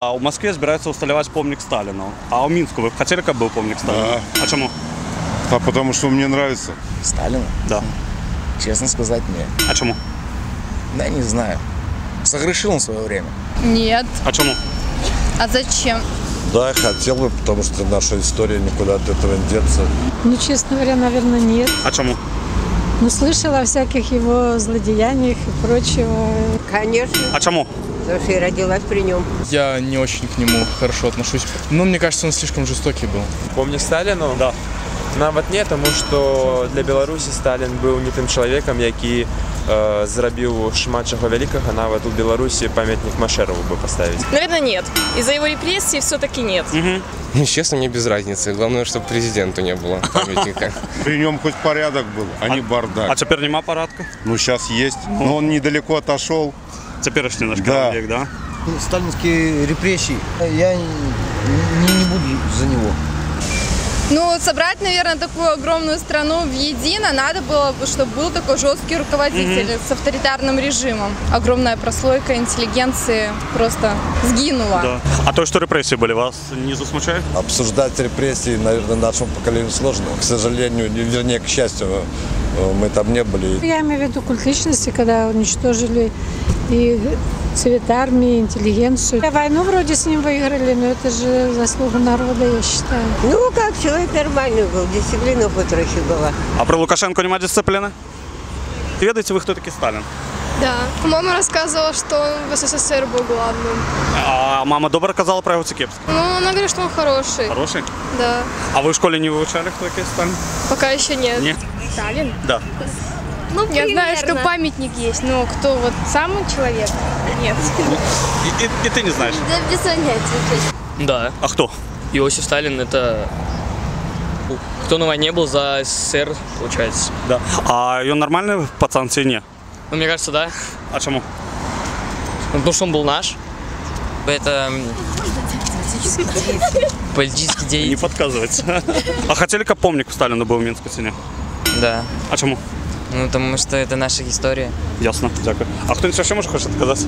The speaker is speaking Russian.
А у Москве собираются усталевать помник Сталину. А у Минску вы хотели, как был помник Сталину? Да. А чему? А потому что мне нравится. Сталину? Да. Честно сказать, нет. А чему? Да, не знаю. Согрешил он в свое время. Нет. А чему? А зачем? Да, хотел бы, потому что наша история никуда от этого не деться. Ну, честно говоря, наверное, нет. А чему? Но слышала о всяких его злодеяниях и прочего. Конечно, А чему? потому что я родилась при нем. Я не очень к нему хорошо отношусь. Но мне кажется, он слишком жестокий был. Помник Сталіну? Да. Навіть ні, тому що для Білорусі Сталін був не тим чоловіком, який зробив шмат чого великого, навіть у Білорусі пам'ятник Машерову бы поставить. Наверное, нет. Из-за его репрессий все-таки нет. Честно, мне без разницы. Главное, чтобы президенту не было памятника. При нем хоть порядок был, а не бардак. А теперь нема порядка? Ну, сейчас есть. Но он недалеко отошел. Теперешний наш Да. век, да? Сталинские репрессии. Я не буду за него. Ну, собрать, наверное, такую огромную страну воедино надо было бы, чтобы был такой жесткий руководитель с авторитарным режимом. Огромная прослойка интеллигенции просто сгинула. Да. А то, что репрессии были, вас не засмущает? Обсуждать репрессии, наверное, нашему поколению сложно. К сожалению, вернее, к счастью, мы там не были. Я имею в виду культ личности, когда уничтожили и цвет армии, интеллигенцию. Войну вроде с ним выиграли, но это же заслуга народа, я считаю. Ну, как человек нормальный был, дисциплина хоть трохи была. А про Лукашенко нема дисциплины? Ведаете вы, кто такой Сталин? Да. Мама рассказывала, что он в СССР был главным. А мама добре казала про его Цикепский? Ну, она говорит, что он хороший. Хороший? Да. А вы в школе не выучали, кто такой Сталин? Пока еще нет. Нет? Сталин? Да. Ну, я знаю, что памятник есть, но кто вот сам человек? Нет. И ты не знаешь? Да, без занятий. Да, А кто? Иосиф Сталин это кто на войне был за СССР, получается. Да. А он нормальный пацан или нет? Ну, мне кажется, да. А чему? Ну, потому что он был наш. Это политический Не деятель. подказывается. А хотели, как помник Сталину был в Минской стене? Да. А чему? Ну, потому что это наша история. Ясно, дякую. А кто-нибудь вообще может хочет отказаться?